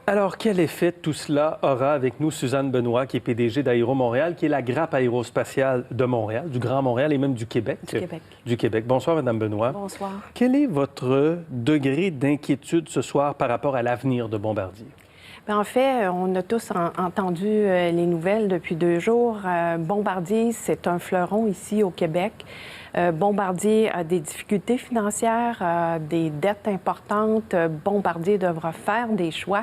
Alors, quel effet tout cela aura avec nous, Suzanne Benoît, qui est PDG d'Aéro Montréal, qui est la grappe aérospatiale de Montréal, du Grand Montréal et même du Québec? Du Québec. Du Québec. Bonsoir, Madame Benoît. Bonsoir. Quel est votre degré d'inquiétude ce soir par rapport à l'avenir de Bombardier? Bien, en fait, on a tous entendu les nouvelles depuis 2 jours. Bombardier, c'est un fleuron ici au Québec. Bombardier a des difficultés financières, des dettes importantes. Bombardier devra faire des choix.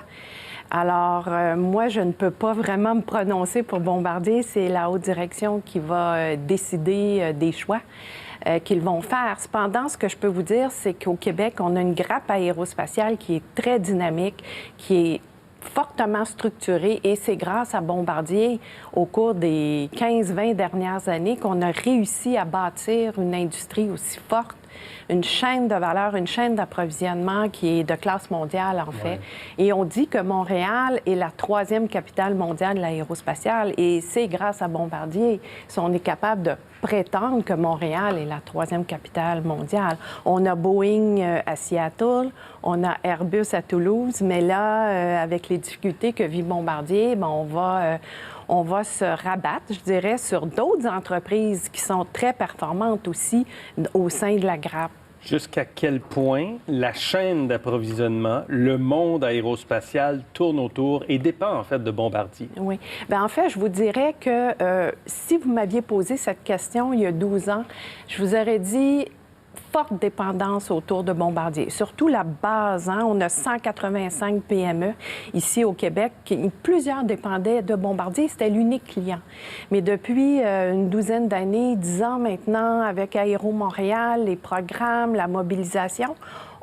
Alors, moi, je ne peux pas vraiment me prononcer pour Bombardier. C'est la haute direction qui va décider des choix qu'ils vont faire. Cependant, ce que je peux vous dire, c'est qu'au Québec, on a une grappe aérospatiale qui est très dynamique, qui est fortement structurée, et c'est grâce à Bombardier, au cours des 15-20 dernières années, qu'on a réussi à bâtir une industrie aussi forte, une chaîne de valeur, une chaîne d'approvisionnement qui est de classe mondiale, en fait. Et on dit que Montréal est la 3e capitale mondiale de l'aérospatiale, et c'est grâce à Bombardier si on est capable de prétendre que Montréal est la 3e capitale mondiale. On a Boeing à Seattle, on a Airbus à Toulouse, mais là, avec les difficultés que vit Bombardier, bien, on va se rabattre, je dirais, sur d'autres entreprises qui sont très performantes aussi au sein de la grappe. Jusqu'à quel point la chaîne d'approvisionnement, le monde aérospatial tourne autour et dépend en fait de Bombardier? Oui. Bien, en fait, je vous dirais que si vous m'aviez posé cette question il y a 12 ans, je vous aurais dit forte dépendance autour de Bombardier. Surtout la base, hein? On a 185 PME ici au Québec. Plusieurs dépendaient de Bombardier. C'était l'unique client. Mais depuis une douzaine d'années, 10 ans maintenant, avec Aéro Montréal, les programmes, la mobilisation,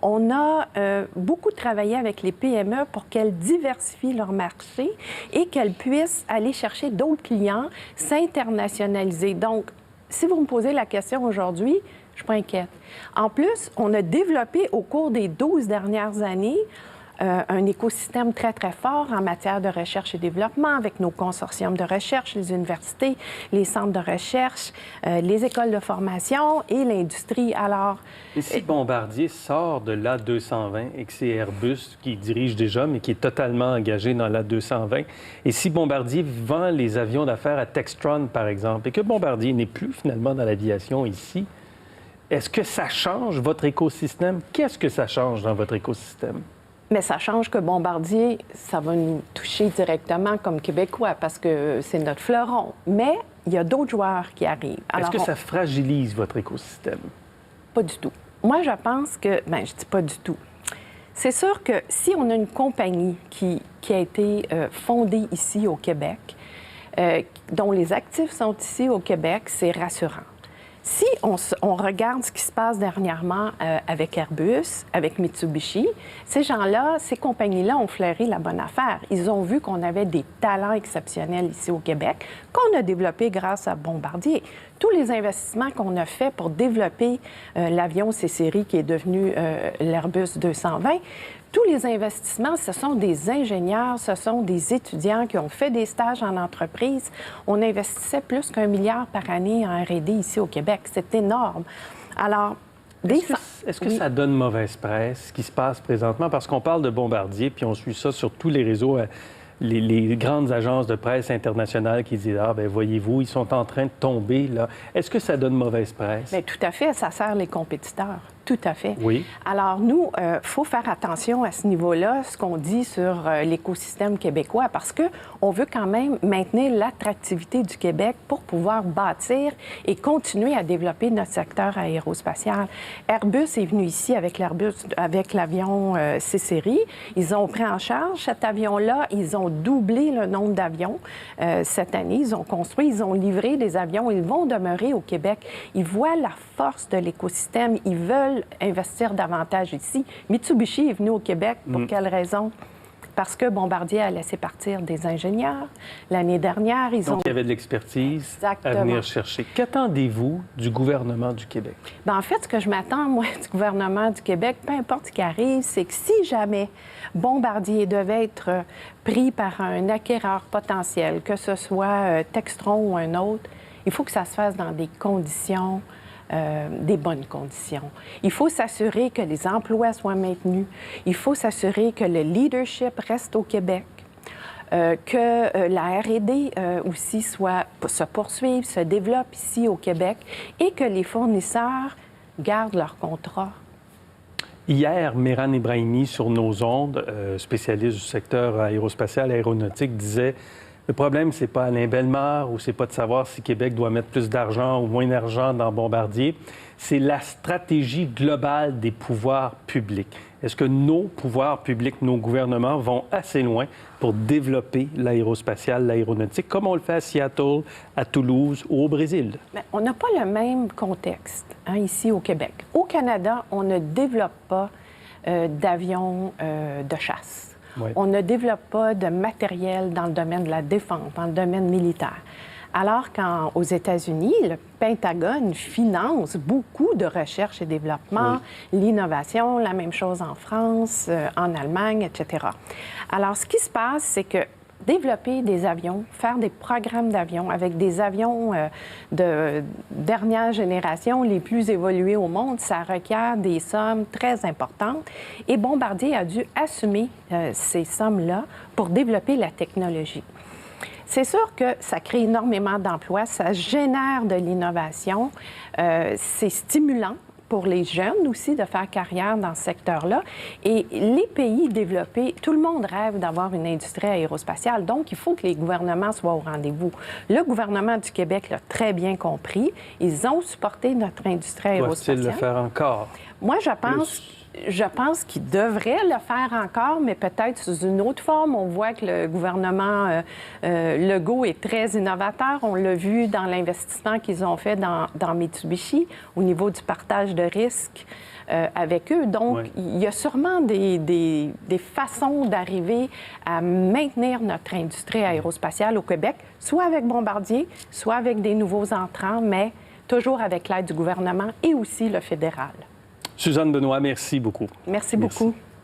on a beaucoup travaillé avec les PME pour qu'elles diversifient leur marché et qu'elles puissent aller chercher d'autres clients, s'internationaliser. Donc, si vous me posez la question aujourd'hui, je ne suis pas inquiète. En plus, on a développé au cours des 12 dernières années un écosystème très, très fort en matière de recherche et développement avec nos consortiums de recherche, les universités, les centres de recherche, les écoles de formation et l'industrie. Alors, et si Bombardier sort de l'A220 et que c'est Airbus qui dirige déjà, mais qui est totalement engagé dans l'A220, et si Bombardier vend les avions d'affaires à Textron, par exemple, et que Bombardier n'est plus finalement dans l'aviation ici, est-ce que ça change votre écosystème? Qu'est-ce que ça change dans votre écosystème? Mais ça change que Bombardier, ça va nous toucher directement comme Québécois parce que c'est notre fleuron. Mais il y a d'autres joueurs qui arrivent. Est-ce que ça fragilise votre écosystème? Pas du tout. Moi, je pense que... Bien, je dis pas du tout. C'est sûr que si on a une compagnie qui a été fondée ici au Québec, dont les actifs sont ici au Québec, c'est rassurant. Si on regarde ce qui se passe dernièrement avec Airbus, avec Mitsubishi, ces gens-là, ces compagnies-là ont flairé la bonne affaire. Ils ont vu qu'on avait des talents exceptionnels ici au Québec, qu'on a développés grâce à Bombardier. Tous les investissements qu'on a faits pour développer l'avion C-Série qui est devenu l'Airbus 220, tous les investissements, ce sont des ingénieurs, ce sont des étudiants qui ont fait des stages en entreprise. On investissait plus qu'1 milliard par année en R&D ici au Québec. C'est énorme. Alors, est-ce que ça donne mauvaise presse, ce qui se passe présentement? Parce qu'on parle de Bombardier, puis on suit ça sur tous les réseaux, les grandes agences de presse internationales qui disent « Ah, bien, voyez-vous, ils sont en train de tomber, là. » Est-ce que ça donne mauvaise presse? Bien, tout à fait. Ça sert les compétiteurs. Tout à fait. Oui. Alors, nous, faut faire attention à ce niveau-là, ce qu'on dit sur l'écosystème québécois, parce qu'on veut quand même maintenir l'attractivité du Québec pour pouvoir bâtir et continuer à développer notre secteur aérospatial. Airbus est venu ici avec l'avion C-Série. Ils ont pris en charge cet avion-là. Ils ont doublé le nombre d'avions cette année. Ils ont construit, ils ont livré des avions. Ils vont demeurer au Québec. Ils voient la force de l'écosystème. Ils veulent investir davantage ici. Mitsubishi est venu au Québec. Pour quelle raison? Parce que Bombardier a laissé partir des ingénieurs. L'année dernière, Donc, il y avait de l'expertise à Exactement. venir chercher. Qu'attendez-vous du gouvernement du Québec? Bien, en fait, ce que je m'attends, moi, du gouvernement du Québec, peu importe ce qui arrive, c'est que si jamais Bombardier devait être pris par un acquéreur potentiel, que ce soit Textron ou un autre, il faut que ça se fasse dans des conditions des bonnes conditions. Il faut s'assurer que les emplois soient maintenus. Il faut s'assurer que le leadership reste au Québec. Que la R&D aussi se poursuive, se développe ici au Québec et que les fournisseurs gardent leurs contrats. Hier, Mehran Ebrahimi, sur nos ondes, spécialiste du secteur aérospatial, aéronautique, disait le problème, c'est pas Alain Bellemare ou c'est pas de savoir si Québec doit mettre plus d'argent ou moins d'argent dans Bombardier, c'est la stratégie globale des pouvoirs publics. Est-ce que nos pouvoirs publics, nos gouvernements vont assez loin pour développer l'aérospatial, l'aéronautique, comme on le fait à Seattle, à Toulouse ou au Brésil? Bien, on n'a pas le même contexte ici au Québec. Au Canada, on ne développe pas d'avions de chasse. Oui. On ne développe pas de matériel dans le domaine de la défense, dans le domaine militaire. Alors qu'aux États-Unis, le Pentagone finance beaucoup de recherche et développement, oui. L'innovation, la même chose en France, en Allemagne, etc. Alors, ce qui se passe, c'est que développer des avions, faire des programmes d'avions avec des avions de dernière génération, les plus évolués au monde, ça requiert des sommes très importantes. Et Bombardier a dû assumer ces sommes-là pour développer la technologie. C'est sûr que ça crée énormément d'emplois, ça génère de l'innovation, c'est stimulant pour les jeunes aussi de faire carrière dans ce secteur-là. Et les pays développés, tout le monde rêve d'avoir une industrie aérospatiale, donc il faut que les gouvernements soient au rendez-vous. Le gouvernement du Québec l'a très bien compris. Ils ont supporté notre industrie aérospatiale. Doivent-ils le faire encore? Moi, je pense qu'ils devraient le faire encore, mais peut-être sous une autre forme. On voit que le gouvernement Legault est très innovateur. On l'a vu dans l'investissement qu'ils ont fait dans Mitsubishi au niveau du partage de risques avec eux. Donc, oui. Il y a sûrement des façons d'arriver à maintenir notre industrie aérospatiale au Québec, soit avec Bombardier, soit avec des nouveaux entrants, mais toujours avec l'aide du gouvernement et aussi le fédéral. Suzanne Benoît, merci beaucoup. Merci beaucoup.